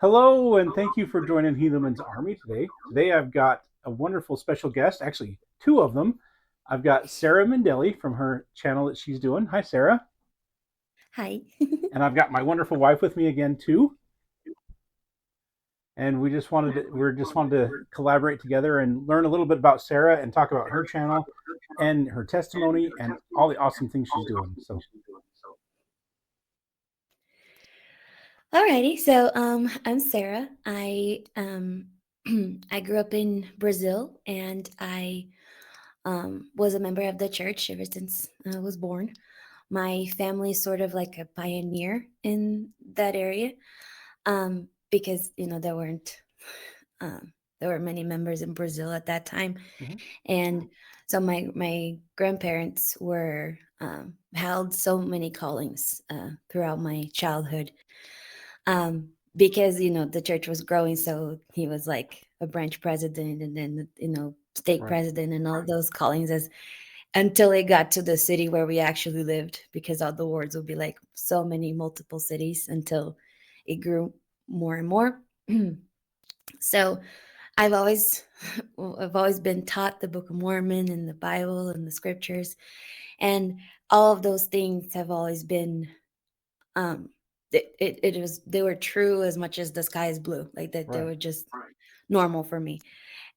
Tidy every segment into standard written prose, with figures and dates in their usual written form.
Hello, and thank you for joining Helaman's Army today. Today I've got a wonderful special guest, actually, two of them. I've got Sarah Mendelli from her channel that she's doing. Hi, Sarah. Hi. And I've got my wonderful wife with me again, too. And we just wanted to collaborate together and learn a little bit about Sarah and talk about her channel and her testimony and all the awesome things she's doing. So, Alrighty. So I'm Sarah. I I grew up in Brazil, and I was a member of the church ever since I was born. My family is sort of like a pioneer in that area, because there were many members in Brazil at that time, mhm, and so my grandparents were held so many callings throughout my childhood, because the church was growing, so he was like a branch president, and then stake right, president, and all those callings, as until it got to the city where we actually lived, because all the wards would be like so many multiple cities until it grew more and more. So I've always I've always been taught the Book of Mormon and the Bible and the scriptures, and all of those things have always been, um it was they were true as much as the sky is blue, like that they right, were just normal for me.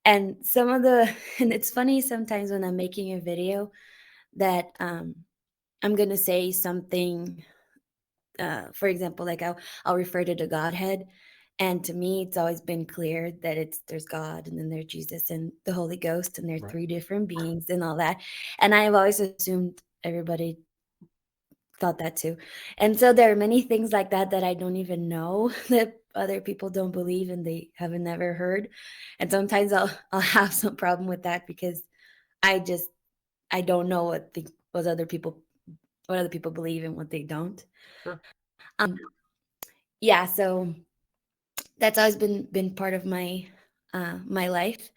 And some of the and it's funny sometimes when I'm making a video that I'm gonna say something, for example, like I'll refer to the Godhead. And to me, it's always been clear that there's God, and then there's Jesus and the Holy Ghost, and they're right. three different beings and all that. And I've always assumed everybody thought that too. And so there are many things like that that I don't even know that other people don't believe and they haven't never heard. And sometimes I'll have some problem with that, because I just I don't know what other people believe and what they don't. Sure. Um yeah, so that's always been part of my life.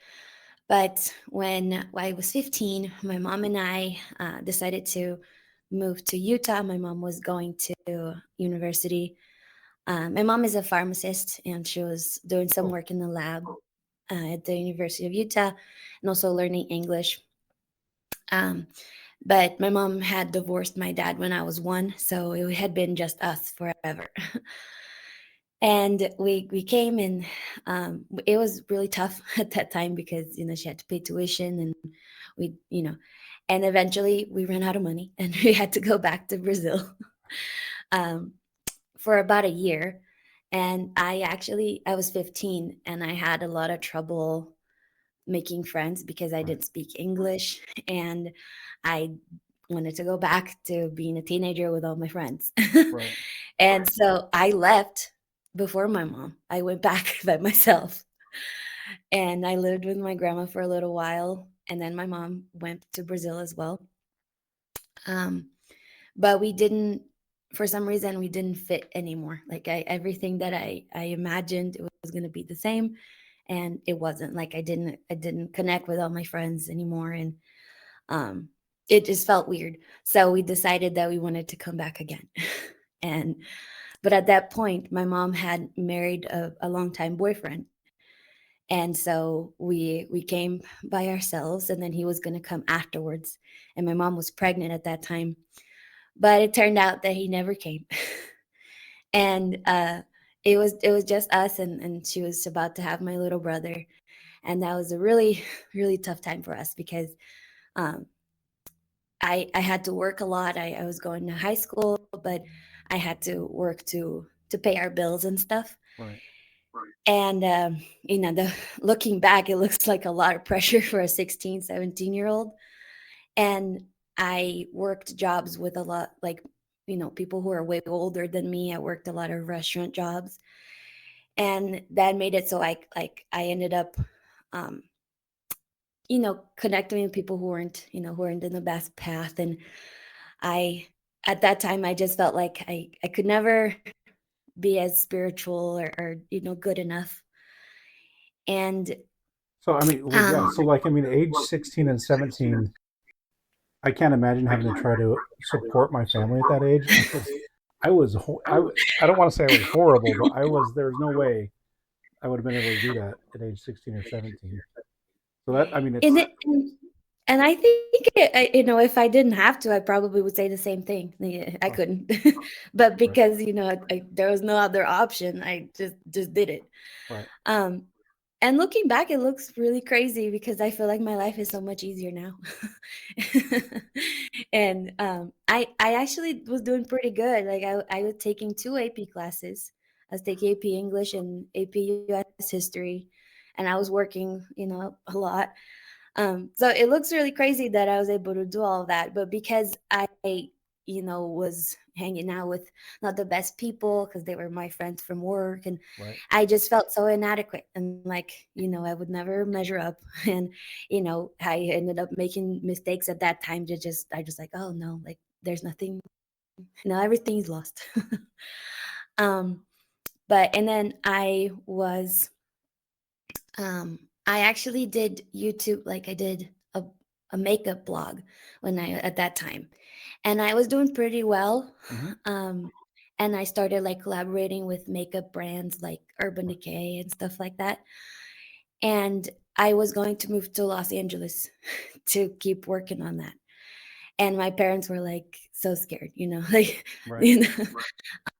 But when I was 15, my mom and I decided to move to Utah. My mom was going to university. My mom is a pharmacist, and she was doing some Oh, work in the lab at the University of Utah, and also learning English. Um, but my mom had divorced my dad when I was one, so it had been just us forever. And we came, and it was really tough at that time, because she had to pay tuition, and we you know and eventually we ran out of money, and we had to go back to Brazil um, for about a year. And I was 15, and I had a lot of trouble making friends because I right, didn't speak English, and I wanted to go back to being a teenager with all my friends. right. And so I left before my mom. I went back by myself, and I lived with my grandma for a little while, and then my mom went to Brazil as well. Um, but we didn't for some reason we didn't fit anymore. Like everything that I imagined it was going to be the same, and it wasn't. Like I didn't connect with all my friends anymore, and um it just felt weird. So we decided that we wanted to come back again. And but at that point my mom had married a longtime boyfriend, and so we came by ourselves, and then he was going to come afterwards, and my mom was pregnant at that time, but it turned out that he never came. And it was just us, and she was about to have my little brother. And that was a really really tough time for us, because um I had to work a lot. I was going to high school, but I had to work to pay our bills and stuff. Right. And the looking back, it looks like a lot of pressure for a 16, 17-year-old. And I worked jobs with a lot, like, people who are way older than me. I worked a lot of restaurant jobs, and that made it so I ended up um connecting with people who weren't in the best path. And I at that time I just felt like I could never be as spiritual, or good enough. And So, I mean, well, yeah. um So, like, I mean, age 16 and 17, I can't imagine having to try to support my family at that age. I was, I don't want to say I was horrible, but there's no way. I would have been able to do that at age 16 or 17. So that, I mean, And it's it and I think if I didn't have to, I probably would say the same thing. Yeah, I right, couldn't. But right, because, there was no other option, I just did it. right, Um, and looking back, it looks really crazy because I feel like my life is so much easier now. And, I actually was doing pretty good. Like, I was taking 2 AP classes. I was taking AP English and AP US History, and I was working, a lot. So it looks really crazy that I was able to do all of that, but because I, was hanging out with not the best people because they were my friends from work, and right. I just felt so inadequate and like, I would never measure up. And, I ended up making mistakes at that time to just, I just like, oh no, like there's nothing, everything's lost. um, but, and then I actually did YouTube, like I did a makeup blog at that time. And I was doing pretty well. Mm-hmm. Um, and I started like collaborating with makeup brands like Urban Right, Decay and stuff like that. And I was going to move to Los Angeles to keep working on that. And my parents were like so scared, like, right. you know,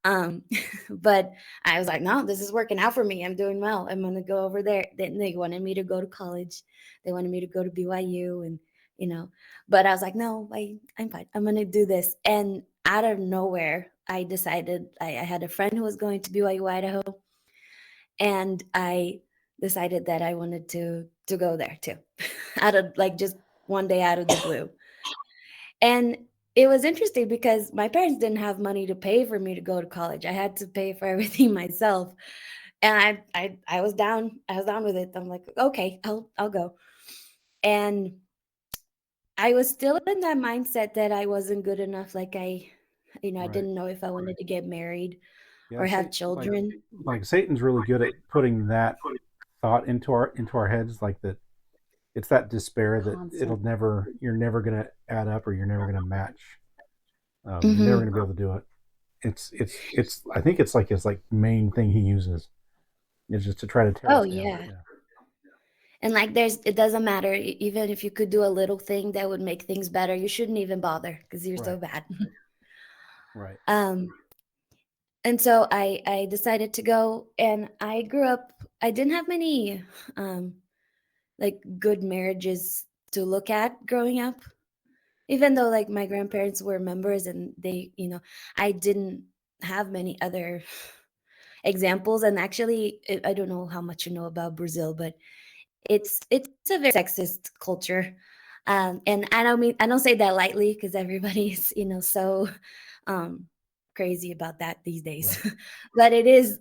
um, but I was like, no, this is working out for me. I'm doing well. I'm gonna go over there. Then they wanted me to go to college. They wanted me to go to BYU, and you know, but I was like, no, I'm fine. I'm gonna do this. And out of nowhere, I decided I had a friend who was going to BYU Idaho, and I decided that I wanted to go there too, out of like just one day out of the blue. And it was interesting because my parents didn't have money to pay for me to go to college. I had to pay for everything myself. And I was down. I was down with it. I'm like, okay, I'll go. And I was still in that mindset that I wasn't good enough. Like I Right. didn't know if I wanted to get married Yeah, or have say children. like Satan's really good at putting that thought into our heads, like that it's that despair that it'll Constant. never you're never gonna add up or you're never gonna match. You're never Hmm. gonna be able to do it. It's I think it's like his like main thing he uses is just to try to tear Oh us down. yeah. Yeah. And like it doesn't matter. Even if you could do a little thing that would make things better, you shouldn't even bother because you're so Right. bad. Right. um and so I decided to go, and I grew up. I didn't have many um like good marriages to look at growing up, even though like my grandparents were members, and they, I didn't have many other examples. And actually, I don't know how much you know about Brazil, but it's a very sexist culture. And I don't say that lightly because everybody's so um crazy about that these days. Right. But it is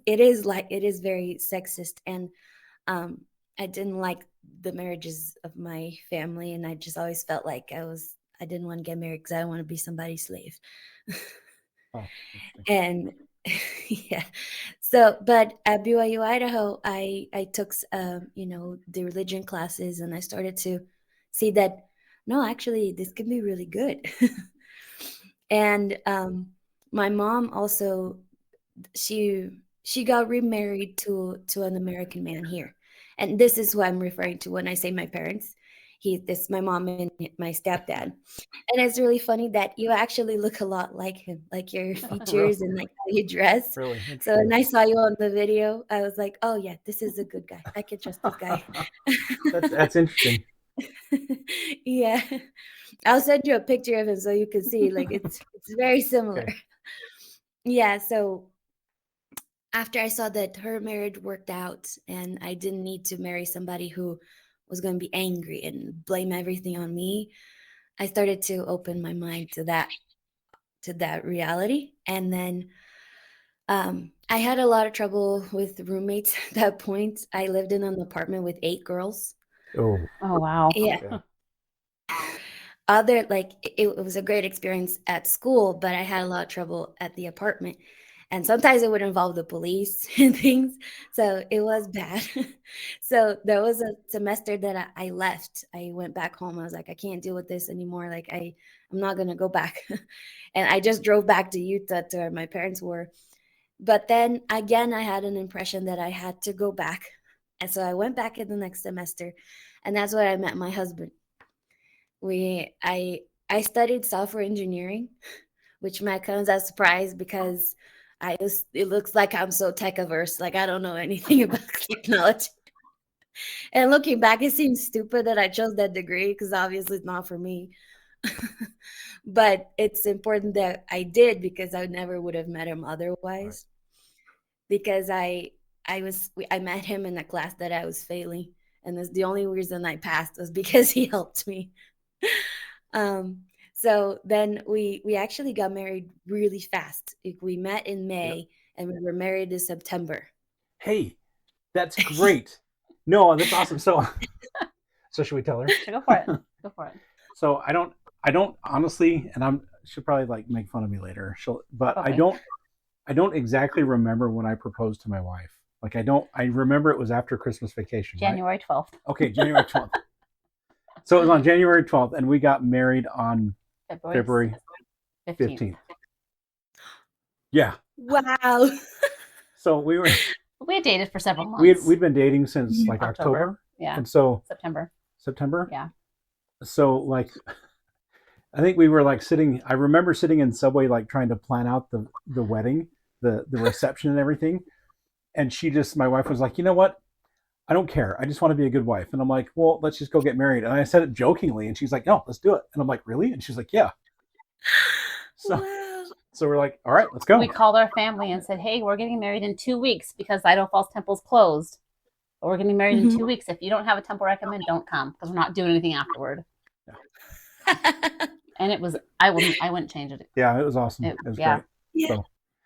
very sexist. And um I didn't like the marriages of my family, and I just always felt like I didn't want to get married because I don't want to be somebody's slave. Oh, interesting. And yeah. So, but at BYU Idaho, I took the religion classes, and I started to see that no, actually, this can be really good. And my mom also, she she got remarried to an American man here, and this is who I'm referring to when I say my parents. This my mom and my stepdad. And it's really funny that you actually look a lot like him, like your Really, features and like how you dress. really So interesting. when I saw you on the video, I was like, oh yeah, this is a good guy. I can trust this guy. That's interesting. Yeah. I'll send you a picture of him so you can see. Like it's very similar. Okay. Yeah. So after I saw that her marriage worked out and I didn't need to marry somebody who was going to be angry and blame everything on me, I started to open my mind to that reality. And then I had a lot of trouble with roommates at that point. I lived in an apartment with 8 girls. Oh, Oh, wow. Yeah. yeah. It was a great experience at school, but I had a lot of trouble at the apartment. And sometimes it would involve the police and things. So it was bad. So there was a semester that I left. I went back home. I was like, I can't deal with this anymore. Like I'm not gonna go back. And I just drove back to Utah to where my parents were. But then again, I had an impression that I had to go back. And so I went back in the next semester, and that's where I met my husband. We I studied software engineering, which might come as a surprise because it looks like I'm so tech averse, like I don't know anything about technology. And looking back, it seems stupid that I chose that degree because obviously it's not for me. But it's important that I did because I never would have met him Right. otherwise. Because I met him in a class that I was failing, and that's the only reason I passed was because he helped me. Um, so then we actually got married really fast. Like, we met in Yep. May and we were married in September. Hey, that's great. No, that's awesome. So should we tell her? So go for it. Go for it. So I don't honestly, and she'll probably like make fun of me later. But Probably. I don't exactly remember when I proposed to my wife. Like I remember it was after Christmas vacation. Right? January 12th. Okay, January 12th. So it was on January 12th, and we got married on February 15th. Yeah. Wow. So we had dated for several months. we'd been dating since like October. Yeah. And so September. Yeah. So like I think we were like I remember sitting in Subway like trying to plan out the wedding, the reception and everything. And my wife was like, "You know what? I don't care. I just want to be a good wife." And I'm like, "Well, let's just go get married." And I said it jokingly, and she's like, "No, let's do it." And I'm like, "Really?" And she's like, "Yeah." So Wow. so we're like, "All right, let's go." We called our family and said, "Hey, we're getting married in 2 weeks because Idaho Falls Temple's closed. But we're getting married in 2 weeks. If you don't have a temple recommend, don't come because we're not doing anything afterward." And it was I wouldn't change it. Yeah, it was awesome. It was great. Yeah. So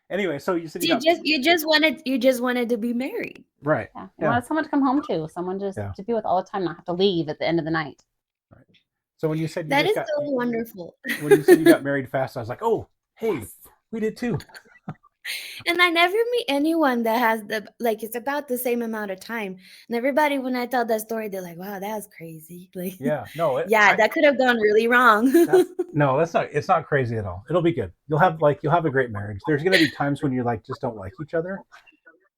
anyway, so you said you just wanted to be married. Right. Yeah. You wanted someone to come home to, someone just to be with all the time, not have to leave at the end of the night. Right. So when you said that is so wonderful. When you said you got married fast, I was like, "Oh, hey, yes. We did too." And I never meet anyone that has it's about the same amount of time. And everybody, when I tell that story, they're like, "Wow, that was crazy." Like, yeah, no, that could have gone really wrong. No, it's not crazy at all. It'll be good. You'll have a great marriage. There's gonna be times when you like just don't like each other.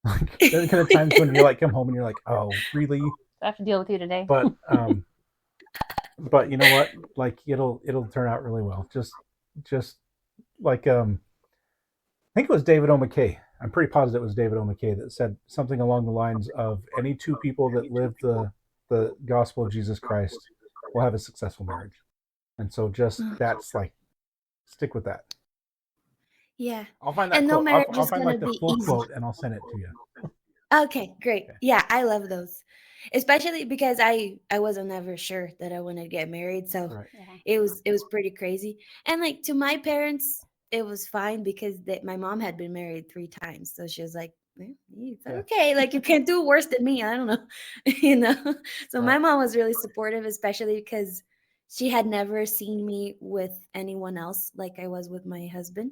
Like there's gonna be times when you like come home and you're like, "Oh, really?" I have to deal with you today. But you know what? Like it'll turn out really well. Just like I think it was David O. McKay. I'm pretty positive it was David O. McKay that said something along the lines of any two people that live the gospel of Jesus Christ will have a successful marriage. And so that's like stick with that. Yeah. I'll find that and quote. No marriage I'll is find gonna like the be full easy. quote and I'll send it to you. Okay, great. Okay. Yeah, I love those. Especially because I wasn't ever sure that I wanted to get married, so right. It was pretty crazy. And like to my parents, it was fine because my mom had been married 3 times, so she was like, "It's okay. Like you can't do worse than me." I don't know, you know. So my mom was really supportive, especially because she had never seen me with anyone else like I was with my husband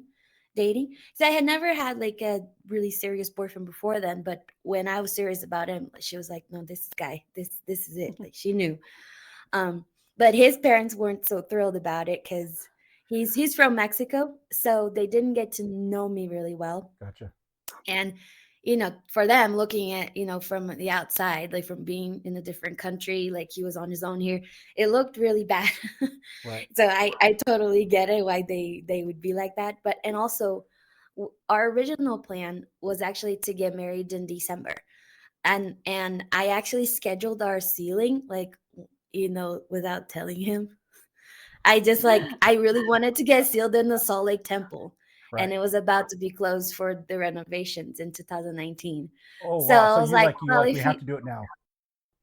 dating. So I had never had like a really serious boyfriend before then, but when I was serious about him, she was like, "No, this guy, this is it." Like she knew. But his parents weren't so thrilled about it because he's from Mexico, so they didn't get to know me really well. Gotcha. And for them looking at from the outside, like from being in a different country, like he was on his own here, it looked really bad. Right. So I totally get it why they would be like that. But and also our original plan was actually to get married in December, and I actually scheduled our sealing like without telling him. I just I really wanted to get sealed in the Salt Lake Temple. Right. And it was about to be closed for the renovations in 2019. Oh, so wow. So I was like, well, we have to do it now.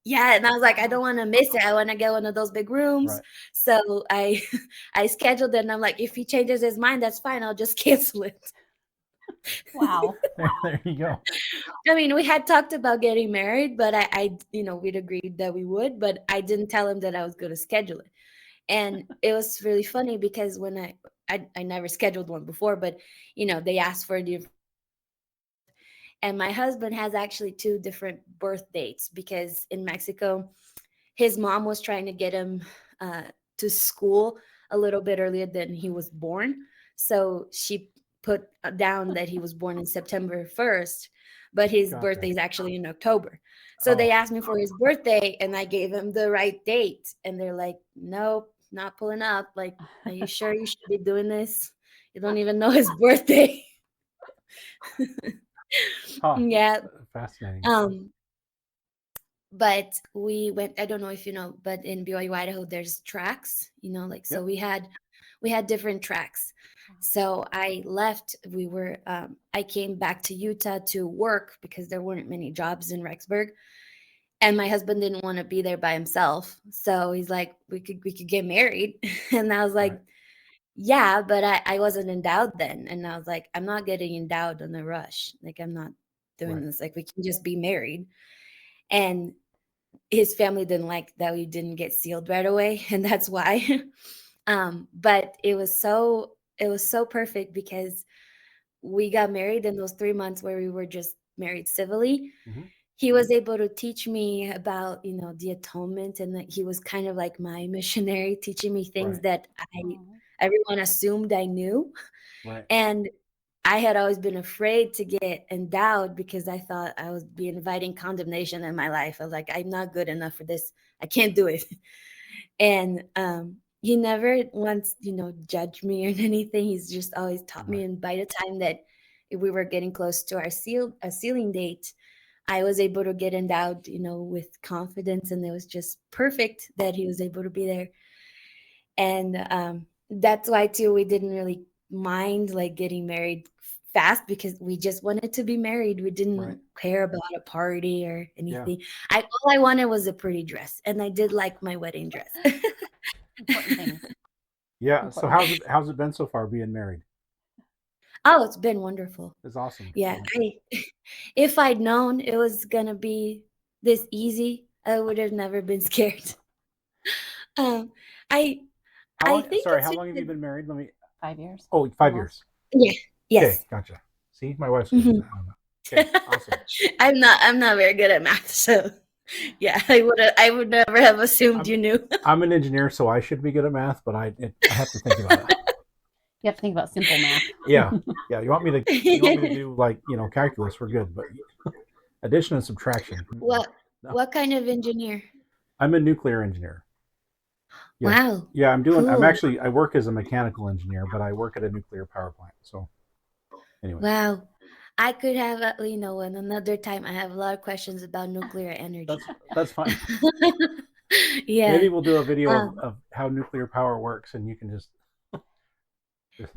Yeah, and I was like, I don't want to miss it. I want to get one of those big rooms. Right. So I scheduled it, and I'm like, if he changes his mind, that's fine. I'll just cancel it. Wow. There you go. I mean, we had talked about getting married, but I we'd agreed that we would, but I didn't tell him that I was going to schedule it. And it was really funny because when I never scheduled one before, but they asked for the, and my husband has actually 2 different birth dates because in Mexico, his mom was trying to get him to school a little bit earlier than he was born. So she put down that he was born in September 1st, but his Gotcha. birthday is actually in October. So they Oh, asked me for his birthday and I gave him the right date. And they're like, nope, not pulling up. Like, are you sure you should be doing this? You don't even know his birthday. huh. Yeah. Fascinating. Um, but we went, I don't know if you know, but in BYU, Idaho, there's tracks, like, so Yep. we had different tracks. So I left, I came back to Utah to work because there weren't many jobs in Rexburg. And my husband didn't want to be there by himself. So he's like, we could get married. And I was like, Right. yeah, but I wasn't endowed then. And I was like, I'm not getting endowed in a rush. Like, I'm not doing Right. this. Like, we can just be married. And his family didn't like that we didn't get sealed right away. And that's why. But it was so perfect because we got married in those 3 months where we were just married civilly. Hmm. He was able to teach me about, the atonement, and that he was kind of like my missionary, teaching me things Right. that Oh, everyone assumed I knew. Right. And I had always been afraid to get endowed because I thought I was be inviting condemnation in my life. I was like, I'm not good enough for this. I can't do it. And he never once, judged me or anything. He's just always taught me. Right. And by the time that we were getting close to our sealing date, I was able to get endowed, with confidence, and it was just perfect that he was able to be there. And that's why too we didn't really mind like getting married fast because we just wanted to be married. We Right. didn't care about a party or Yeah. anything. All I wanted was a pretty dress, and I did like my wedding dress. important things. Yeah. So Important how's things. it been so far being married? Oh, it's been wonderful. It's awesome. Yeah, Yeah. if I'd known it was gonna be this easy, I would have never been scared. Um, I How I long? think Sorry. it's How long have you because been married? Let me. 5 years, Oh, 5 years. almost. yeah, Okay. yes. Gotcha. See, my wife's good at Mhm. that. I don't know. Okay. Awesome. I'm not very good at math, so yeah, I would never have assumed I'm you knew. I'm an engineer, so I should be good at math, but I have to think about it. You have to think about simple math. Yeah. Yeah. You want me to do like calculus? We're good, but addition and subtraction. Mm-mm. What No. what kind of engineer? I'm a nuclear engineer. Yeah. Wow, Yeah. I'm cool. actually I work as a mechanical engineer, but I work at a nuclear power plant. So anyway, Wow. I could have, another time. I have a lot of questions about nuclear that's energy. that's fine. Yeah. Maybe we'll do a video Um, of how nuclear power works, and you can just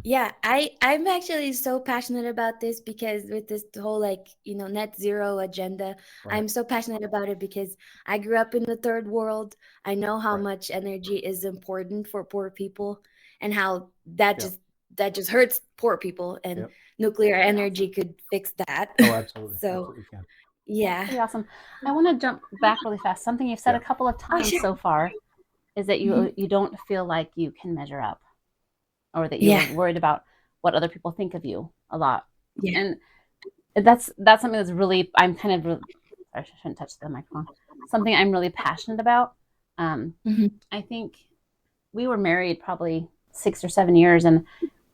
Yeah, I'm actually so passionate about this because with this whole like, net zero agenda, right. I'm so passionate about it because I grew up in the third world. I know how Right. much energy is important for poor people and how that Yeah. just that just hurts poor people, and Yep. nuclear Pretty energy awesome. could fix that. Oh, absolutely. So, Absolutely can. That's yeah. pretty awesome. I want to jump back really fast. Something you've said Yeah. a couple of Oh, times sure. so far is that Mhm. you don't feel like you can measure up, or that you're Yeah. worried about what other people think of you a lot. Yeah. And that's something that's really I'm kind of sorry, I shouldn't touch the microphone. Something I'm really passionate about. Um, Mhm. I think we were married probably 6 or 7 years, and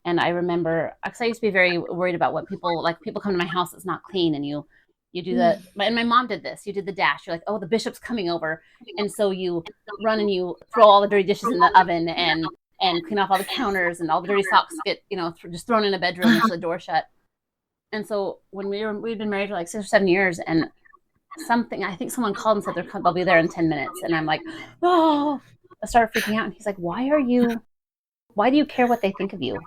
I remember because I used to be very worried about what people come to my house that's not clean, and you do the Mm. and my mom did this. You did the dash. You're like, oh, the bishop's coming over, and so you run and you throw all the dirty dishes in the oven and clean off all the counters, and all the dirty socks get just thrown in a bedroom with Uh-huh. the door shut. And so when we'd been married for like 6 or 7 years, and something I think someone called and said they'll be there in 10 minutes, and I'm like, oh, I started freaking out, and he's like, why do you care what they think of you?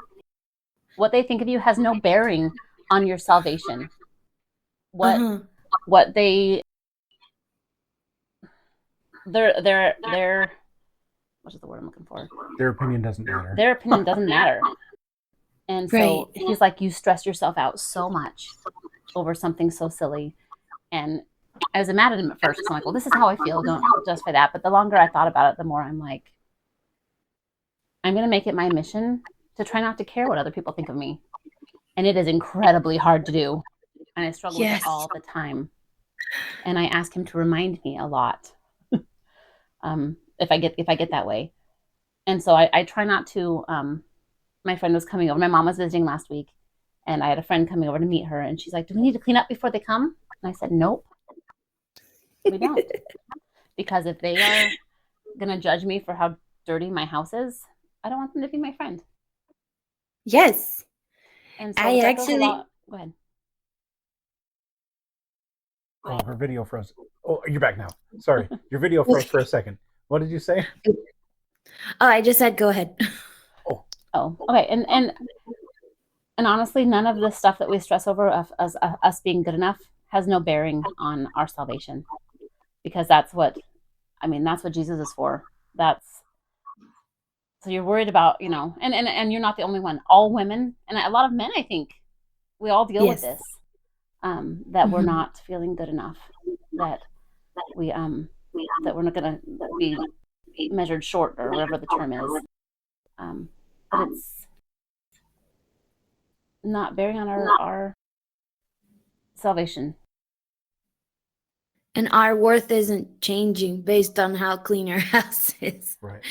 What they think of you has no bearing on your salvation. What Uh-huh. what they their what is the word I'm looking for? Their opinion doesn't matter. Their opinion doesn't matter. And Right. so he's like, you stress yourself out so much over something so silly. And I was mad at him at first because I'm like, well, this is how I feel. Don't justify that. But the longer I thought about it, the more I'm like, I'm going to make it my mission to try not to care what other people think of me. And it is incredibly hard to do. And I struggle with it Yes. all the time. And I ask him to remind me a lot if I get that way. And so I try not to. My friend was coming over. My mom was visiting last week, And I had a friend coming over to meet her, and she's like, "Do we need to clean up before they come?" And I said, "Nope, we don't." Because if they are going to judge me for how dirty my house is, I don't want them to be my friend. Yes. And so I that goes a actually lot. Go ahead. Oh, her video froze. Oh, you're back now. Sorry, your video froze for a second. What did you say? Oh, I just said go ahead. Oh, Oh, okay. And honestly, none of the stuff that we stress over of us being good enough has no bearing on our salvation, because that's what, I mean, that's what Jesus is for. That's, so you're worried about, and you're not the only one. All women and a lot of men, I think, we all deal with Yes. this. That we're Mhm. not feeling good enough, that we that we're not going to be measured short, or whatever the term is. But it's not bearing on our salvation. And our worth isn't changing based on how clean our house is. right.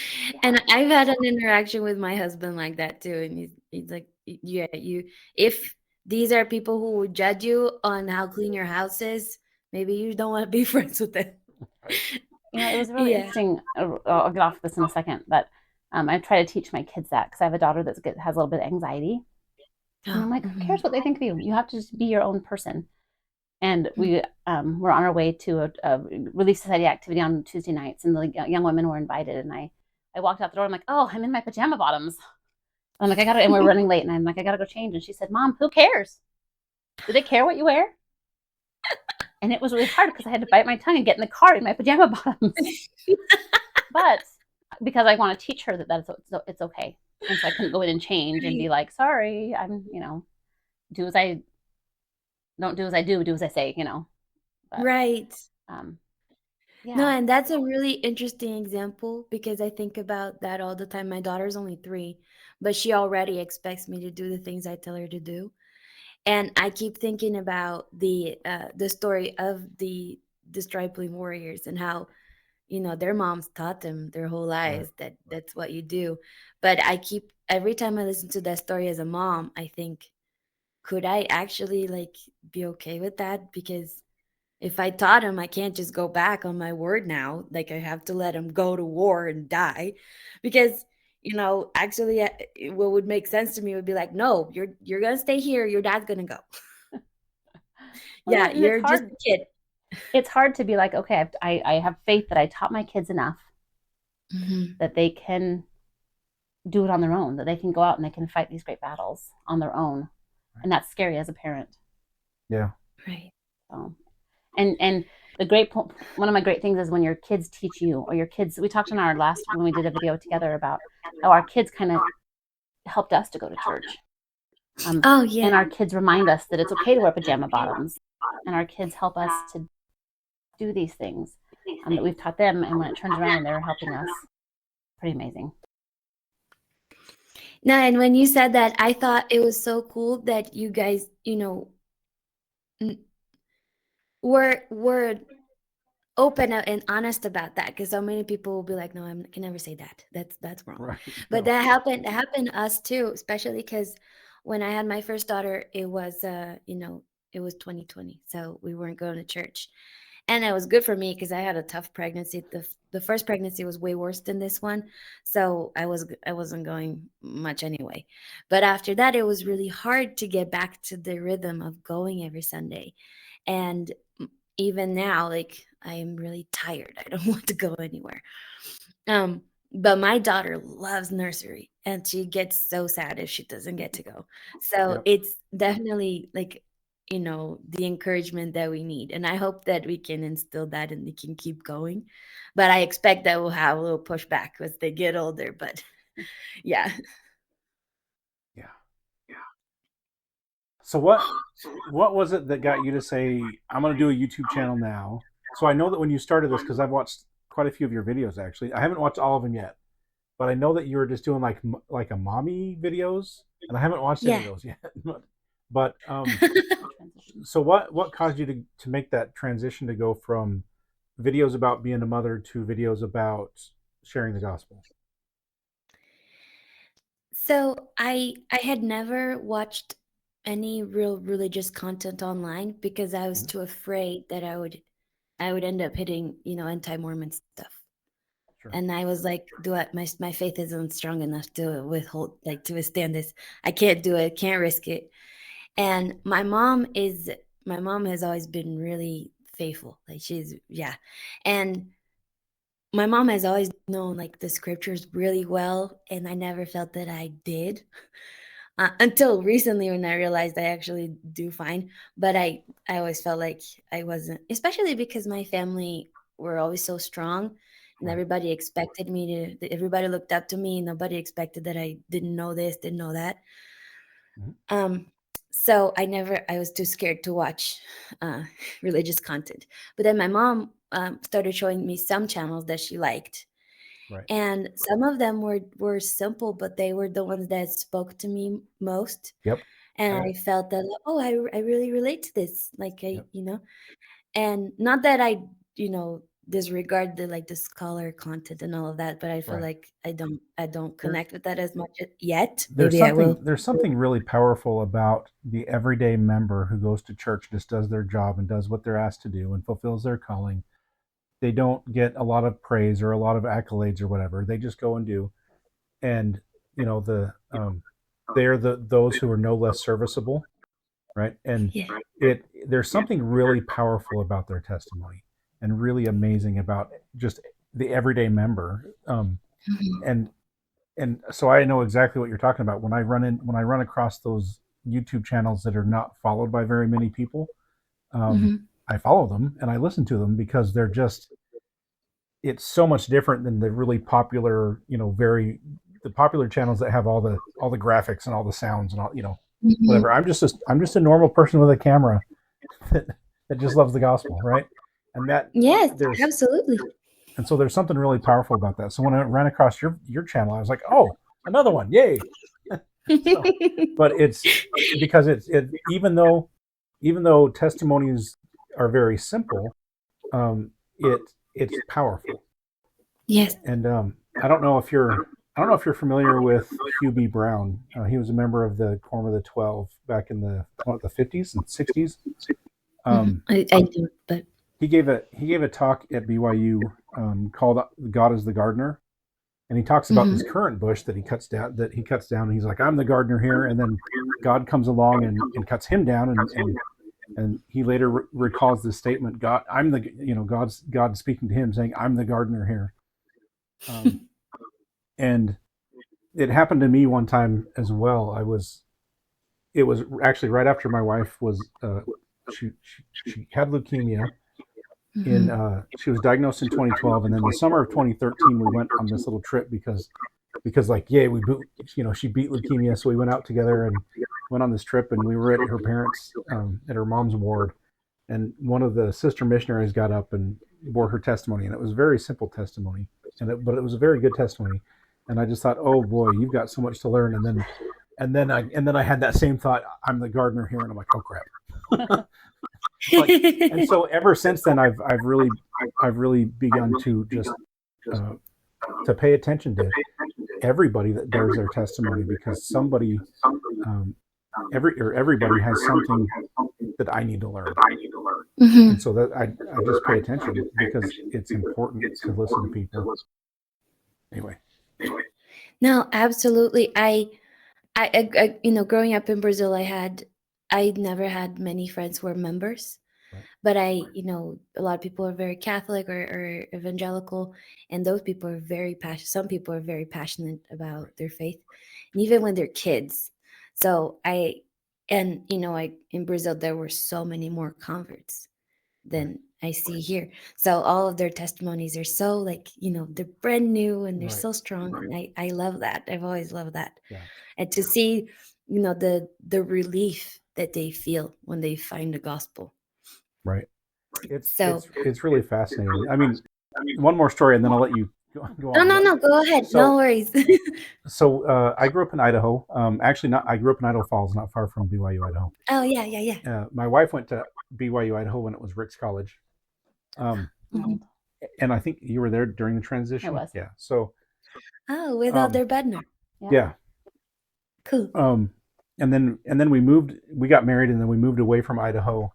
And I've had an interaction with my husband like that too. And he's like, yeah, if these are people who would judge you on how clean your house is, maybe you don't want to be friends with them. Right. It was really Yeah. interesting. I'll get off this in a second, but I try to teach my kids that, because I have a daughter that has a little bit of anxiety, and I'm Oh, like, who cares mhm. what they think of you? You have to just be your own person. And we were on our way to a Relief Society activity on Tuesday nights, and the young women were invited. And I walked out the door. I'm like, oh, I'm in my pajama bottoms. I'm like, and we're running late, and I'm like, I gotta go change. And she said, Mom, who cares? Do they care what you wear? And it was really hard because I had to bite my tongue and get in the car in my pajama bottoms. But because I want to teach her that it's okay. And so I couldn't go in and change and be Right. like, sorry, I'm, do as I don't do as I do as I say, But Right. um, No, yeah. and that's a really interesting example because I think about that all the time. My daughter's only 3, but she already expects me to do the things I tell her to do. And I keep thinking about the story of the stripling warriors and how, their moms taught them their whole Right. lives that that's what you do. But I keep every time I listen to that story as a mom, I think, could I actually like be okay with that? Because if I taught him, I can't just go back on my word now. Like I have to let him go to war and die, because actually, what would make sense to me would be like, no, you're gonna stay here. Your dad's gonna go. Well, Yeah, and it's you're just hard. a kid. It's hard to be like, okay, I have faith that I taught my kids enough Mhm. that they can do it on their own, that they can go out and they can fight these great battles on their own. Right. And that's scary as a parent. Yeah. Right. So, and the one of my great things is when your kids teach you, or your kids, we talked in our last, when we did a video together, about how our kids kind of helped us to go to church. Oh yeah. And our kids remind us that it's okay to wear pajama bottoms. And our kids help us to do these things that we've taught them. And when it turns around and they're helping us, pretty amazing. No, and when you said that, I thought it was so cool that you guys, n- were open and honest about that, because so many people will be like, no, I can never say that, that's wrong. Right. But No. that happened to us too, especially because when I had my first daughter, it was 2020, so we weren't going to church. And it was good for me because I had a tough pregnancy. The first pregnancy was way worse than this one, so I wasn't going much anyway. But after that, it was really hard to get back to the rhythm of going every Sunday. And even now, like, I am really tired. I don't want to go anywhere. Um, but my daughter loves nursery and she gets so sad if she doesn't get to go. So Yep. it's definitely like, the encouragement that we need. And I hope that we can instill that and they can keep going. But I expect that we'll have a little pushback as they get older. But yeah. Yeah. So what was it that got you to say I'm going to do a YouTube channel now? So I know that when you started this, because I've watched quite a few of your videos actually. I haven't watched all of them yet, but I know that you were just doing like a mommy videos, and I haven't watched any of Yeah. those yet. But Transition. so what caused you to make that transition to go from videos about being a mother to videos about sharing the gospel? So I had never watched any real religious content online because I was Mhm. too afraid that I would end up hitting, anti-Mormon stuff. Sure. And I was like, do I, my faith isn't strong enough to withhold, like to withstand this. I can't do it, can't risk it. And my mom has always been really faithful. Like yeah. And my mom has always known like the scriptures really well, and I never felt that I did. Until recently when I realized I actually do fine. But I always felt like I wasn't, especially because my family were always so strong and Right. everybody looked up to me. Nobody expected that I didn't know this, didn't know that. Mhm. Um, so I was too scared to watch uh, religious content. But then my mom started showing me some channels that she liked, Right. and some of them were simple, but they were the ones that spoke to me most. Yep. And I felt that, like, oh, I really relate to this. Like, Yep. and not that disregard the scholar content and all of that, but I feel Right. like I don't There, connect with that as much yet. Maybe I will. there's something really powerful about the everyday member who goes to church, just does their job and does what they're asked to do and fulfills their calling. They don't get a lot of praise or a lot of accolades or whatever. They just go and do. And the they're those who are no less serviceable, right? And Yeah. there's something really powerful about their testimony and really amazing about just the everyday member. Mhm. And so I know exactly what you're talking about when I run across those YouTube channels that are not followed by very many people. um, Mhm. I follow them and I listen to them because they're just it's so much different than the really popular, very the popular channels that have all the graphics and all the sounds and all, whatever. Mhm. I'm just a normal person with a camera that, that just loves the gospel, right? And that Yes, there's absolutely. and so there's something really powerful about that. So when I ran across your channel, I was like, oh, another one, yay! So, but it's because even though testimonies are very simple, it's powerful. Yes. And I don't know if you're familiar with Hugh B. Brown. He was a member of the Quorum of the 12 back in the 50s and 60s. Um, I do, but he gave a talk at BYU called "God is the Gardener," and he talks about this mhm. currant bush that he cuts down. And he's like, "I'm the gardener here," and then God comes along and cuts him down, and he later recalls this statement: "God, I'm the God speaking to him, saying, I'm the gardener here." Um, and it happened to me one time as well. It was actually right after my wife was she had leukemia in Mhm. she was diagnosed in 2012, and then the summer of 2013 we went on this little trip because like yay she beat leukemia, so we went out together and went on this trip, and we were at her parents at her mom's ward, and one of the sister missionaries got up and bore her testimony, and it was a very simple testimony, but it was a very good testimony, and I just thought, oh boy, you've got so much to learn, and then I had that same thought, I'm the gardener here, and I'm like, oh crap. Like, and so ever since then I've really begun to just uh, to pay attention to everybody that bears their testimony, because um, everybody has something that I need to learn. And Mhm. so that I just pay attention because it's important to listen to people. Anyway. No, absolutely. Growing up in Brazil, I never had many friends who were members, Right. but a lot of people are very Catholic or evangelical, and those people are very passionate. Some people are very passionate about Right. their faith, and even when they're kids. So I in Brazil there were so many more converts Right. than I see here. So all of their testimonies are so like, they're brand new and they're Right. so strong. And I love that. I've always loved that. Yeah. And to see, the relief that they feel when they find the gospel. Right. So It's really fascinating. I mean, one more story and then I'll let you go no, on. no, But no, go ahead. No so worries. I grew up in Idaho. Actually, not I grew up in Idaho Falls, not far from BYU, Idaho. Oh yeah, yeah, yeah. My wife went to BYU, Idaho when it was Rick's College, um, Mhm. Old. and I think you were there during the It transition. was. Yeah. So Oh, with um, Elder Bednar. Yeah. yeah. Cool. Um, and then we got married, and then we moved away from Idaho.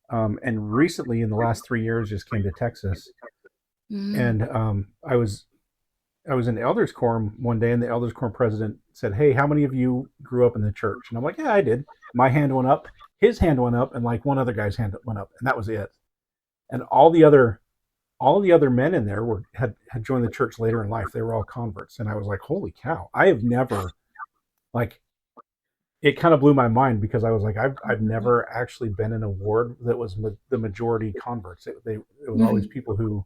And recently, in the last 3 years, just came to Texas. Mm. And I was in the elders quorum one day, and the elders quorum president said, "Hey, how many of you grew up in the church?" And I'm like, "Yeah, I did." My hand went up, his hand went up, and like one other guy's hand went up, and that was it. And all the other men in there had joined the church later in life. They were all converts, and I was like, "Holy cow! I have never like." It kind of blew my mind because I was like, I've never actually been in a ward that was the majority converts. It was always Mhm. people who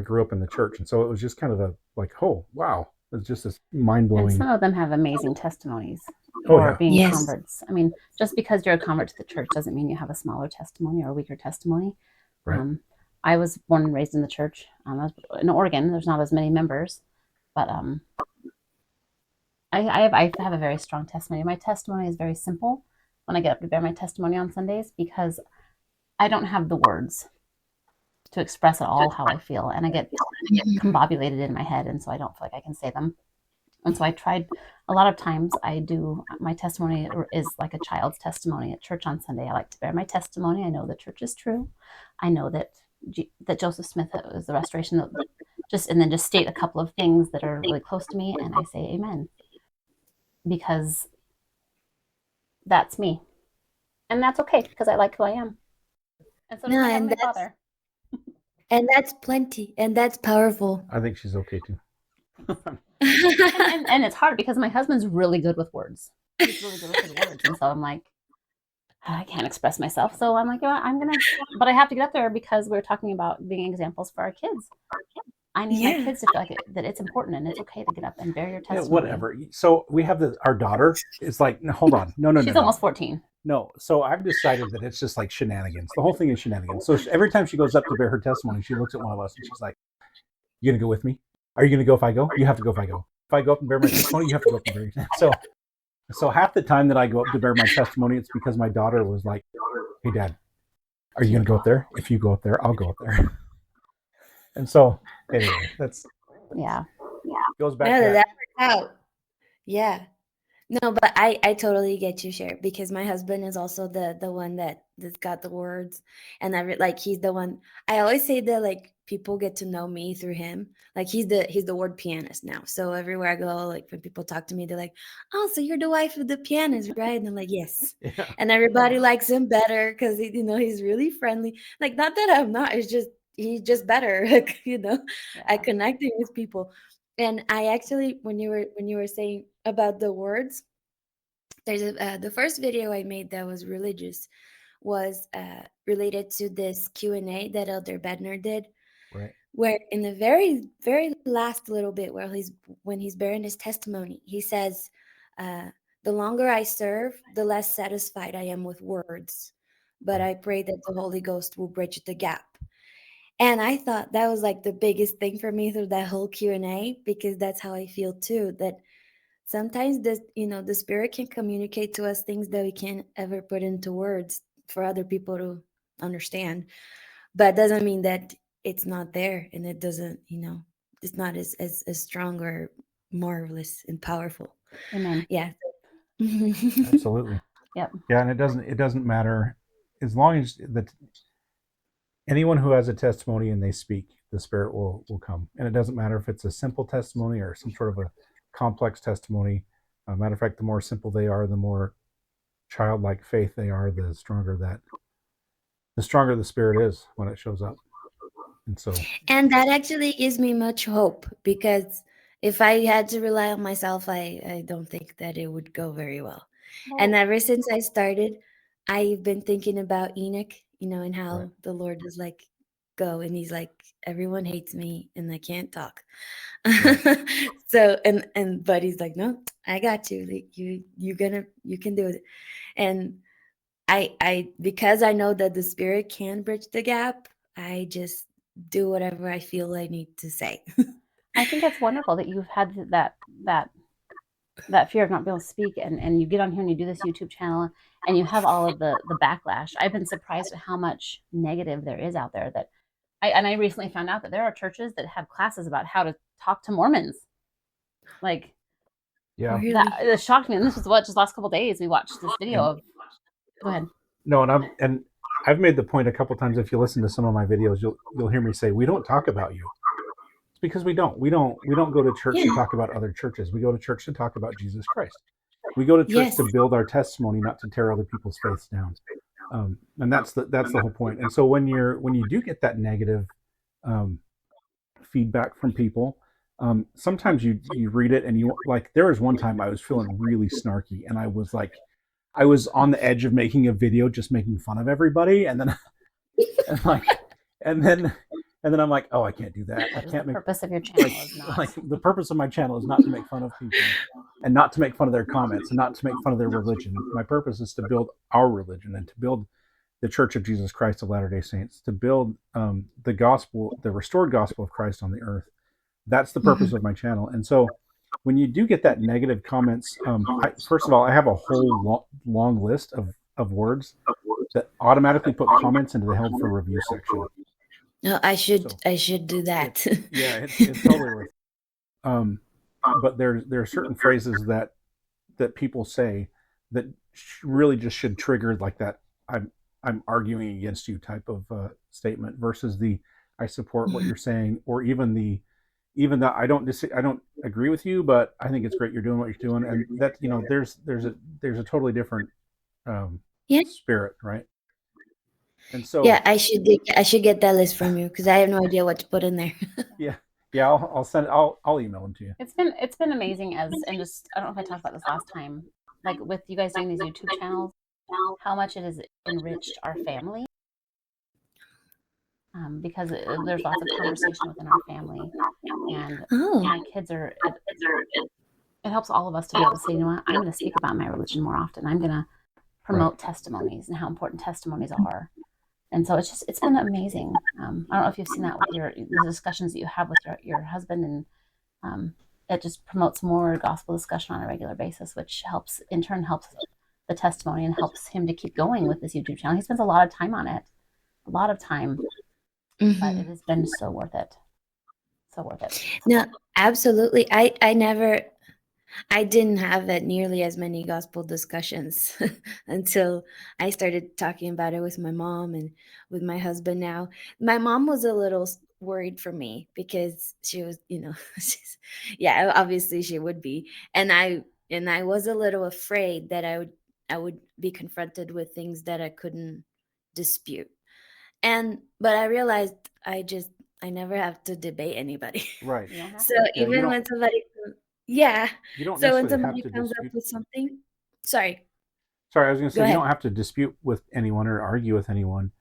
grew up in the church, and so it was just kind of a like, oh wow, it's just this mind And blowing. some of them have amazing testimonies Oh for yeah, being Yes. converts. I mean, just because you're a convert to the church doesn't mean you have a smaller testimony or a weaker testimony. right. Um, I was born and raised in the church. I was in Oregon. There's not as many members, but I have a very strong testimony. My testimony is very simple when I get up to bear my testimony on Sundays because I don't have the words to express at all how I feel, and I get combobulated in my head, and so I don't feel like I can say them. And so I tried a lot of times. I do my testimony is like a child's testimony at church on Sunday. I like to bear my testimony. I know the church is true. I know that Joseph Smith is the restoration of just and then just state a couple of things that are really close to me, and I say amen because that's me, and that's okay because I like who I am, and so does No, my heavenly Father. and that's plenty, and that's powerful. I think she's okay too. And it's hard because my husband's really good with words. He's really good with his words, and so I'm like, I can't express myself. So I'm like, you know what, I'm gonna, but I have to get up there because we're talking about being examples for our kids. I need my Yeah. kids to feel like that it's important and it's okay to get up and bear your Yeah, testimony. whatever. So we have our daughter. It's like, no, hold on, no, no, no, She's no, almost 14. no. So I've decided that it's just like shenanigans. The whole thing is shenanigans. So every time she goes up to bear her testimony, she looks at one of us and she's like, "You gonna go with me? Are you gonna go if I go? You have to go if I go. If I go up and bear my testimony, you have to go up and bear your testimony." So half the time that I go up to bear my testimony, it's because my daughter was like, "Hey, Dad, are you Keep going to go up talking. there? If you go up there, I'll go up there." And so, anyway, that's Yeah. goes back No, to that that. worked out. Yeah. No, but I totally get you, Cher, because my husband is also the one that's got the words, and like he's the one. I always say that like people get to know me through him. Like he's the word pianist now. So everywhere I go, like when people talk to me, they're like, "Oh, so you're the wife of the pianist, right?" And I'm like, "Yes." Yeah, And everybody likes him better because he's really friendly. Like not that I'm not. It's just he's just better. Like Yeah. at connecting with people. And I actually, when you were saying about the words, the first video I made that was religious was related to this Q&A that Elder Bednar did, right. where in the very very last little bit where when he's bearing his testimony, he says, uh, "The longer I serve, the less satisfied I am with words, but Right. I pray that the Holy Ghost will bridge the gap." And I thought that was like the biggest thing for me through that whole Q&A, because that's how I feel too, that sometimes the spirit can communicate to us things that we can't ever put into words for other people to understand. But it doesn't mean that it's not there, and it doesn't, it's not as strong or marvelous and powerful. Amen. Yeah. Absolutely. Yep. Yeah, and it doesn't matter as long as that anyone who has a testimony and they speak, the Spirit will come, and it doesn't matter if it's a simple testimony or some sort of a complex testimony. Matter of fact, the more simple they are, the more childlike faith they are, the stronger the Spirit is when it shows up. And so, And that actually gives me much hope, because if I had to rely on myself, I don't think that it would go very well. And Well, ever since I started, I've been thinking about Enoch, and right, how the Lord is like, "Go," and he's like, "Everyone hates me and I can't talk." right. So but he's like, "No, I got you. Like, you can do it." And I because I know that the spirit can bridge the gap, I just do whatever I feel I need to say. I think it's wonderful that you've had that that fear of not being able to speak and you get on here and you do this YouTube channel and you have all of the backlash. I've been surprised at how much negative there is out there that I recently found out that there are churches that have classes about how to talk to Mormons. Like Yeah. Really? It shocked me. And this was what, just last couple of days we watched this video And of. Go ahead. no, and I've made the point a couple times. If you listen to some of my videos, you'll hear me say we don't talk about you. It's because we don't go to church to Yeah. talk about other churches. We go to church to talk about Jesus Christ. We go to church Yes. to build our testimony, not to tear other people's faiths down. And that's the whole point. And so when you do get that negative um, feedback from people, sometimes you read it and you like. There was one time I was feeling really snarky, and I was on the edge of making a video just making fun of everybody, and then and like and then and then I'm like, oh, I can't do that. I Because can't the make purpose of your channel like is not. like the purpose of my channel is not to make fun of people and not to make fun of their comments and not to make fun of their religion. My purpose is to build our religion and to build the Church of Jesus Christ of Latter-day Saints, to build the gospel, the restored gospel of Christ on the earth. That's the purpose Mhm. of my channel. And so when you do get that negative comments, first of all, I have a whole long list of words that automatically put comments into the held for review section. No, So I should do that. it's totally worth it. But there are certain phrases that people say that really just should trigger like that I'm arguing against you type of statement versus the I support what Mhm. you're saying, or even that I don't agree with you, but I think it's great you're doing what you're doing, and that there's a totally different um, Yeah. spirit, right? And Yeah, so I should get that list from you because I have no idea what to put in there. yeah, I'll send I'll email them to you. It's been amazing and just, I don't know if I talked about this last time, like with you guys doing these YouTube channels, how much it has enriched our family. Because there's lots of conversation within our family, and Oh. my kids are it helps all of us to be able to say, you know what, I'm going to speak about my religion more often. I'm going to Right. promote testimonies and how important testimonies are. And so it's been amazing. I don't know if you've seen that with the discussions that you have with your husband, and it just promotes more gospel discussion on a regular basis, which in turn helps the testimony and helps him to keep going with this YouTube channel. He spends a lot of time on it, a lot of time, but Mhm. it has been so worth it. So worth it. No, absolutely. I didn't have that nearly as many gospel discussions until I started talking about it with my mom and with my husband now. My mom was a little worried for me because she was, yeah, obviously she would be. And I was a little afraid that I would be confronted with things that I couldn't dispute. But I realized I never have to debate anybody. Right. You don't have So to. Yeah. even when somebody yeah. You don't So when necessarily have somebody to comes up dispute. with something sorry, Sorry, I was going to say go you ahead. don't have to dispute with anyone or argue with anyone.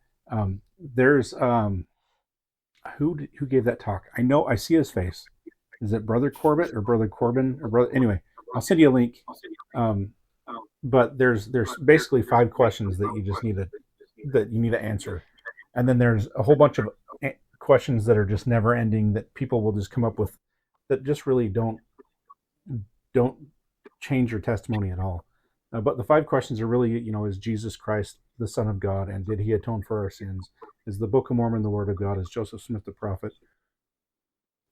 There's who gave that talk? I know I see his face. Is it Brother Corbett or Brother Corbin or brother? Anyway, I'll send you a link. Um, but there's basically 5 questions that you need to answer, and then there's a whole bunch of questions that are just never ending that people will just come up with that just really don't change your testimony at all. But the 5 questions are really, is Jesus Christ the Son of God, and did He atone for our sins? Is the Book of Mormon the Word of God? Is Joseph Smith the prophet?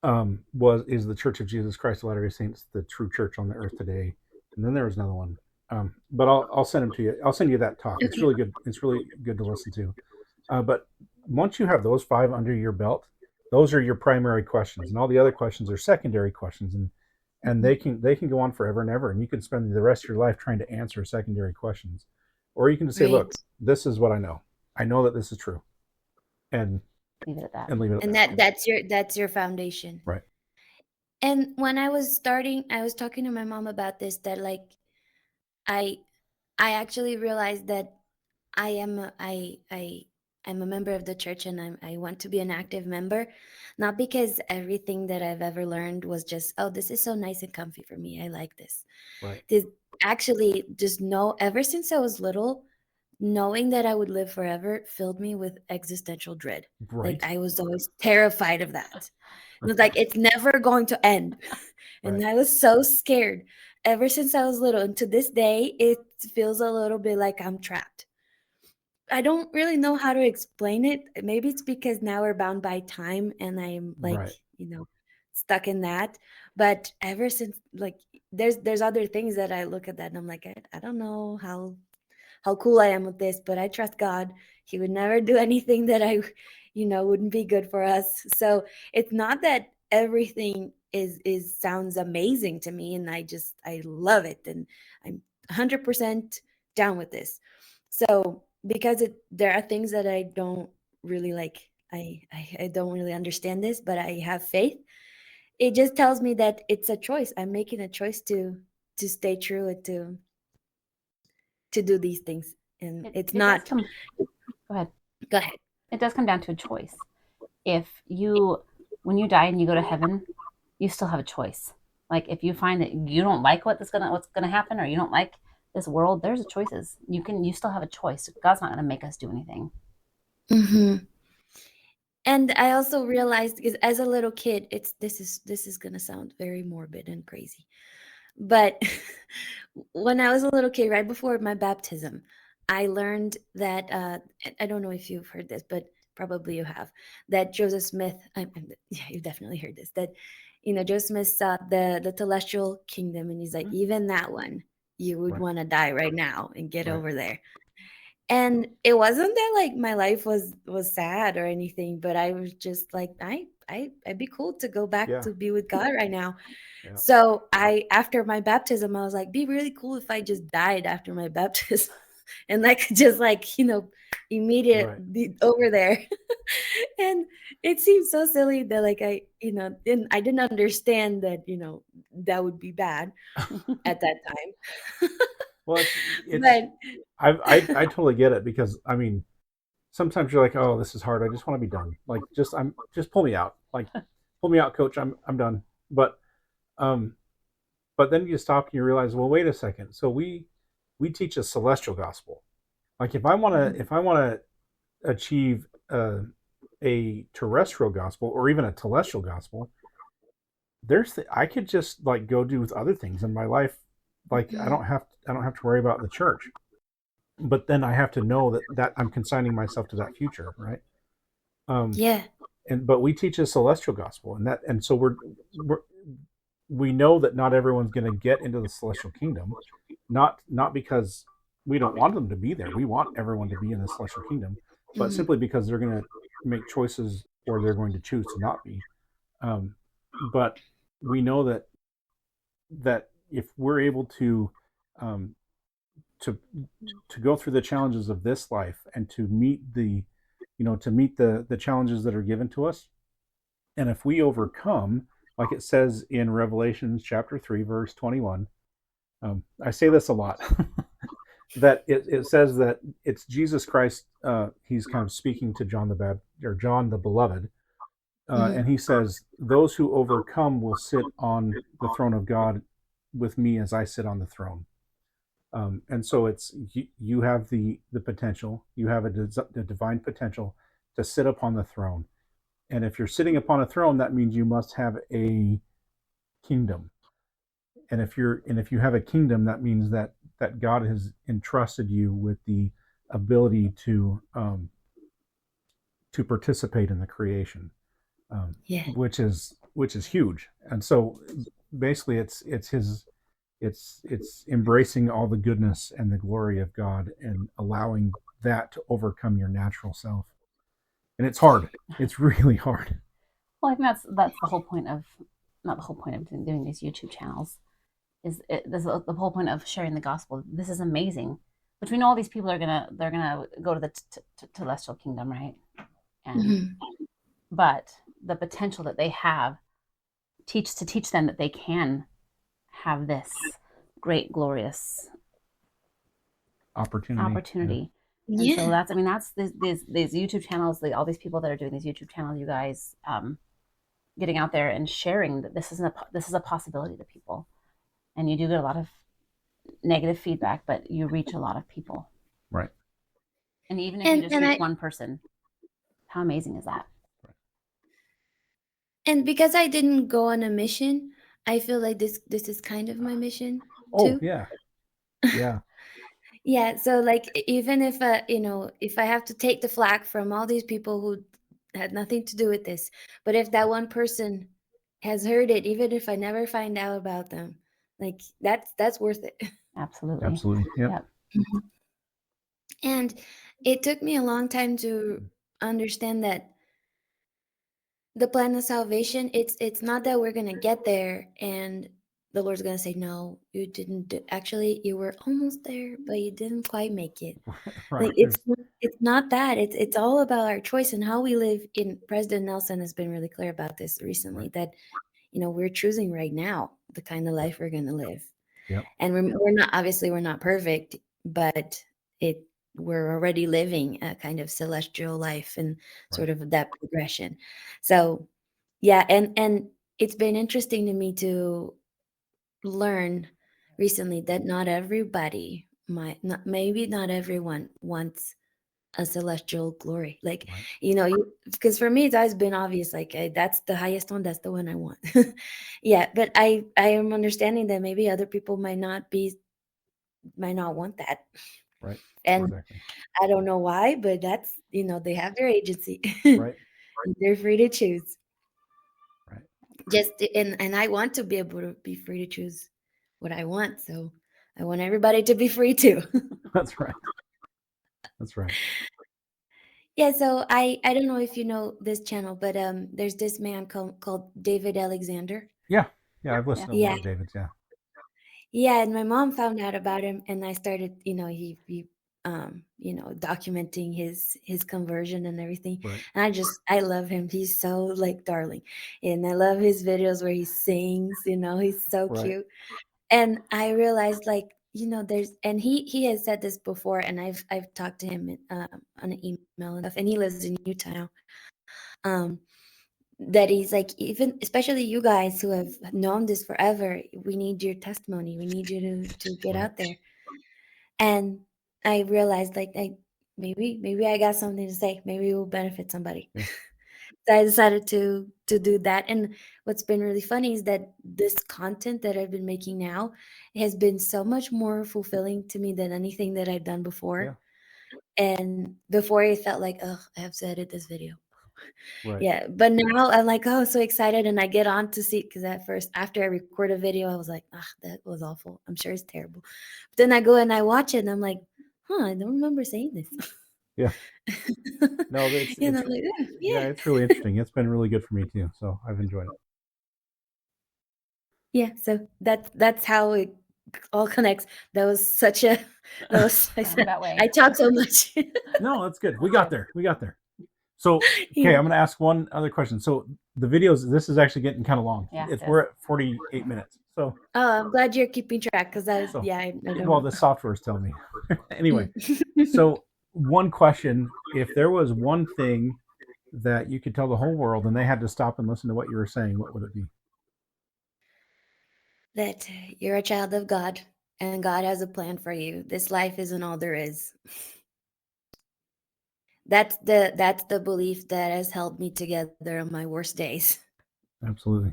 Was is the Church of Jesus Christ of Latter-day Saints the true church on the earth today? And then there was another one, but I'll send them to you. I'll send you that talk. It's Okay. really good. It's really good to listen to. But once you have those 5 under your belt, those are your primary questions, and all the other questions are secondary questions, and Mhm. they can go on forever and ever, and you can spend the rest of your life trying to answer secondary questions, or you can just say, Right. look, this is what I know that this is true, and Leave it at that. leave it at And that. that's your foundation. Right. And when I was starting, I was talking to my mom about this that like I I actually realized that I am a, I'm a member of the church and I want to be an active member, not because everything that I've ever learned was just, oh, this is so nice and comfy for me. I like this. Right. This actually just know ever since I was little, knowing that I would live forever filled me with existential dread. Like Right. I was always terrified of that. It was like it's never going to end. Right. And I was so scared ever since I was little. And to this day, it feels a little bit like I'm trapped. I don't really know how to explain it. Maybe it's because now we're bound by time and I'm like, Right. you know, stuck in that. But ever since, like, there's other things that I look at that and I'm like, I don't know how cool I am with this, but I trust God. He would never do anything that wouldn't be good for us. So it's not that everything is sounds amazing to me, and I love it, and I'm 100% down with this. So because there are things that I don't really like, I don't really understand this, but I have faith. It just tells me that it's a choice. I'm making a choice to stay true and to do these things, and it's It does not. come. Go ahead. Go ahead. It does come down to a choice. If you, when you die and you go to heaven, you still have a choice. Like if you find that you don't like what's gonna happen, or you don't like this world, there's choices. You still have a choice. God's not gonna make us do anything. Hmm. And I also realized, because as a little kid, this is gonna sound very morbid and crazy, but when I was a little kid, right before my baptism, I learned that I don't know if you've heard this, but probably you have, that Joseph Smith. Yeah, you've definitely heard this. That Joseph Smith saw the celestial kingdom, and he's like, even that one, you would Right. want to die right now and get Right. over there. And it wasn't that like my life was sad or anything, but I was just like, I'd be cool to go back Yeah. to be with God right now. Yeah. So after my baptism, I was like, be really cool if I just died after my baptism, and I could just like, immediate Right. be over there. And it seems so silly that like I didn't understand that, that would be bad at that time. Well, it's But I totally get it, because I mean, sometimes you're like, oh, this is hard. I just want to be done. Like, just pull me out. Like, pull me out, coach. I'm done. But um, but then you stop and you realize, well, wait a second. So we teach a celestial gospel. Like, if I want to achieve a terrestrial gospel, or even a telestial gospel, I could just like go do with other things in my life. Like, I don't have to worry about the church. But then I have to know that I'm consigning myself to that future, right? Um, yeah. but we teach a celestial gospel, and so we're we know that not everyone's going to get into the celestial kingdom, not because we don't want them to be there. We want everyone to be in the celestial kingdom, but Hmm. simply because they're going to make choices, or they're going to choose to not be. Um, but we know that if we're able um, to to go through the challenges of this life, and to meet the challenges that are given to us, and if we overcome, like it says in Revelations chapter 3 verse 21, I say this a lot, that it says that it's Jesus Christ. He's kind of speaking to John the beloved, Hmm. and he says, those who overcome will sit on the throne of God with me as I sit on the throne. And so you have the potential, you have a divine potential to sit upon the throne. And if you're sitting upon a throne, that means you must have a kingdom. And if you have a kingdom, that means that God has entrusted you with the ability to participate in the creation, Yeah. which is huge. And so basically, it's embracing all the goodness and the glory of God, and allowing that to overcome your natural self. And it's hard. It's really hard. Well, I think that's the whole point of, not the whole point of doing these YouTube channels, this is the whole point of sharing the gospel. This is amazing, but we know all these people they're gonna go to the celestial kingdom, right? And Hmm. but the potential that they have teach them that they can have this great glorious Opportunity. Yeah. opportunity. And so Yeah. that's, I mean, that's these YouTube channels, all these people that are doing these YouTube channels, you guys, getting out there and sharing that this is a possibility to people. And you do get a lot of negative feedback, but you reach a lot of people. Right. And even if you And just and reach I one person, how amazing is that? and because I didn't go on a mission, I feel like this is kind of my mission Oh too. yeah. Yeah. Yeah, so like even if if I have to take the flack from all these people who had nothing to do with this, but if that one person has heard it, even if I never find out about them. Like that's worth it. Absolutely. Absolutely. Yep. Yep. And it took me a long time to understand that the plan of salvation, it's not that we're gonna get there and the Lord's gonna say, no, you didn't actually you were almost there, but you didn't quite make it. Like Right. There's it's not that. It's all about our choice and how we live. In President Nelson has been really clear about this recently right. that we're choosing right now the kind of Yep. life we're gonna live. Yep. And we're not, obviously we're not perfect, but it we're already living a kind of celestial life and Right. sort of that progression. So yeah, and it's been interesting to me to learn recently that not everybody might not, maybe not everyone wants a celestial glory. Like, Right. because for me it's always been obvious, like, that's the highest one, that's the one I want. Yeah, but I am understanding that maybe other people might not want that. Right. And Exactly. I don't know why, but that's, they have their agency. Right. They're free to choose. Right. And I want to be able to be free to choose what I want. So I want everybody to be free too. That's right. That's right. Yeah, so I don't know if you know this channel, but there's this man called David Alexander. Yeah. Yeah. I've Yeah. listened to a Yeah. lot of David's. Yeah. Yeah, and my mom found out about him, and I started, documenting his conversion and everything. Right. And I love him. He's so like darling, and I love his videos where he sings. He's so Right. cute. And I realized, like, there's, and he has said this before, and I've talked to him on an email and stuff, and he lives in Utah now. Um, that he's like, even especially you guys who have known this forever, we need your testimony, we need you to get Right. out there. And I realized, like, maybe I got something to say, maybe it will benefit somebody. Yeah. So I decided to do that. And what's been really funny is that this content that I've been making now has been so much more fulfilling to me than anything that I've done Yeah. before. And before it felt like, oh, I have to edit this video. Right. Yeah, but now I'm like, oh, so excited, and I get on to see, because at first, after I record a video, I was like, ah, that was awful. I'm sure it's terrible. But then I go and I watch it, and I'm like, I don't remember saying this. Yeah. No, Like, yeah, yeah, it's really interesting. It's been really good for me too. So I've enjoyed it. yeah. So that's how it all connects. That was such a that was I said Roundabout way. I talk so much. No, that's good. We got there. We got there. So, okay, Yeah. I'm going to ask one other question. So, the videos, this is actually getting kind of long. Yeah, It's it we're is. at 48 minutes. So, Oh, I'm glad you're keeping track, because so I don't well, know. the software is telling me. Anyway, Mm. so one question: if there was one thing that you could tell the whole world and they had to stop and listen to what you were saying, what would it be? That you're a child of God and God has a plan for you. This life isn't all there is. That's the belief that has held me together on my worst days. Absolutely.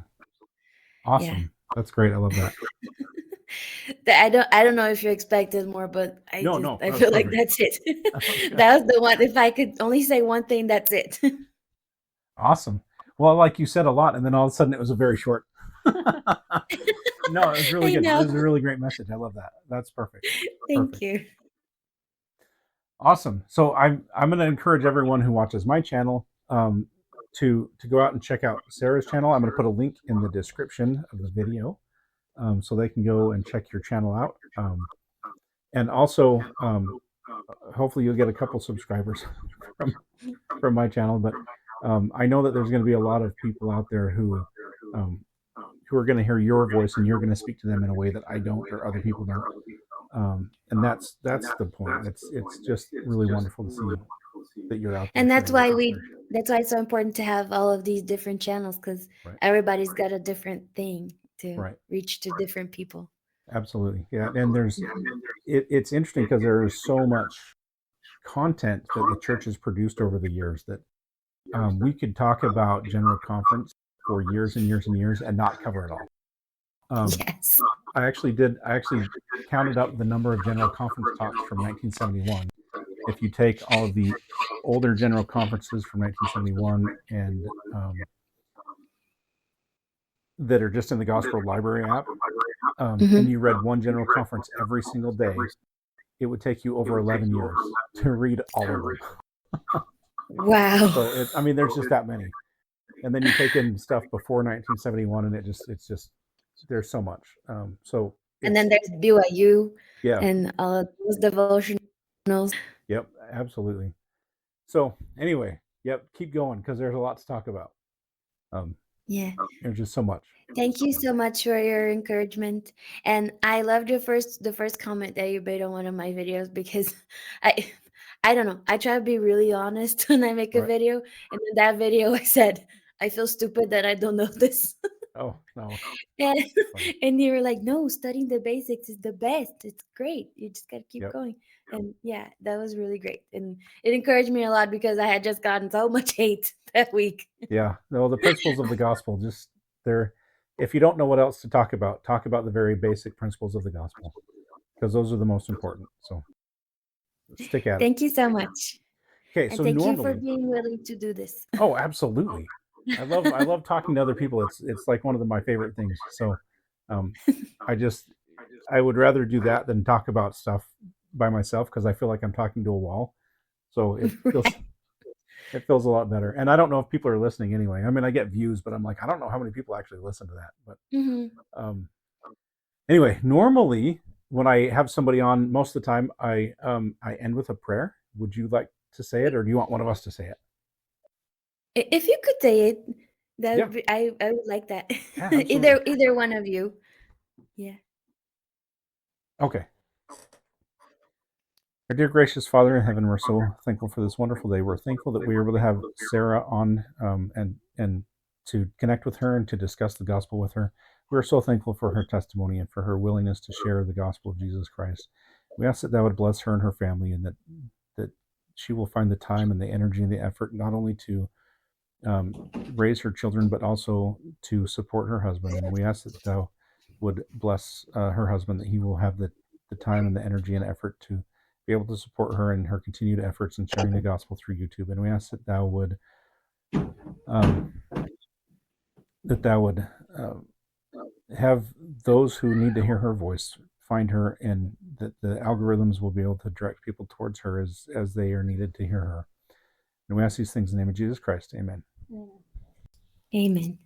Yeah. Awesome. That's great. I love that. I don't know if you expected more, but No, no, I that was feel like perfect. that's it. That was good. That was the one. If I could only say one thing, that's it. Awesome. Well, like you said a lot, and then all of a sudden it was a very short. No, it was really I good. know. This is a really great message. I love that. That's perfect. Thank Perfect. you. Awesome. So I'm going to encourage everyone who watches my channel to go out and check out Sarah's channel. I'm going to put a link in the description of the video so they can go and check your channel out. And also, hopefully, you'll get a couple subscribers from from my channel. But I know that there's going to be a lot of people out there um, who are going to hear your voice and you're going to speak to them in a way that I don't or other people don't. And that's the point. It's just really wonderful to see that you're out there And sharing your story. that's why it's so important to have all of these different channels, because Right. everybody's got a different thing to Right. reach to different people. Absolutely. Yeah. And it's interesting because there is so much content that the church has produced over the years that we could talk about General Conference for years and years and years and not cover it all. Yes. I actually counted up the number of General Conference talks from 1971. If you take all of the older General Conferences from 1971 and that are just in the Gospel Library app, and Mhm. you read one general conference every single day, it would take you over 11 years to read all of them. Wow. So I mean, there's just that many. And then you take in stuff before 1971, and it's just there's so much. So And then it's there's BYU yeah, and all of those devotionals. yep, absolutely. So anyway, yep, keep going because there's a lot to talk about. Um, Yeah. there's just so much. Thank you so much for your encouragement. And I loved the first comment that you made on one of my videos because I I don't know. I try to be really honest when I make a Right. video. And in that video I said, I feel stupid that I don't know this. Oh no, And, funny. and you were like, no, studying the basics is the best. It's great. You just gotta keep Yep. going. And yeah, that was really great. And it encouraged me a lot because I had just gotten so much hate that week. Yeah. No, the principles of the gospel just they're. If you don't know what else to talk about the very basic principles of the gospel because those are the most important. So stick at it. Thank you so much. Okay. And So thank you for normally, being willing to do this. oh, absolutely. I love talking to other people. It's like one of my favorite things. So, um, I just I would rather do that than talk about stuff by myself because I feel like I'm talking to a wall. So Right. it feels a lot better. And I don't know if people are listening anyway. I mean, I get views, but I'm like, I don't know how many people actually listen to that. But Mhm. um, anyway, normally when I have somebody on, most of the time I end with a prayer. Would you like to say it, or do you want one of us to say it? If you could say it, that Yeah, would be I would like that. yeah, absolutely. Either one of you. Yeah. Okay. Our dear gracious Father in heaven, we're so thankful for this wonderful day. We're thankful that we were able to have Sarah on and to connect with her and to discuss the gospel with her. We're so thankful for her testimony and for her willingness to share the gospel of Jesus Christ. We ask that that would bless her and her family, and that she will find the time and the energy and the effort not only to raise her children, but also to support her husband. And we ask that thou would bless her husband, that he will have the time and the energy and effort to be able to support her in her continued efforts in sharing the gospel through YouTube. And we ask that thou would um, that thou would uh, have those who need to hear her voice find her, and that the algorithms will be able to direct people towards her as they are needed to hear her. And we ask these things in the name of Jesus Christ. Amen. Amen.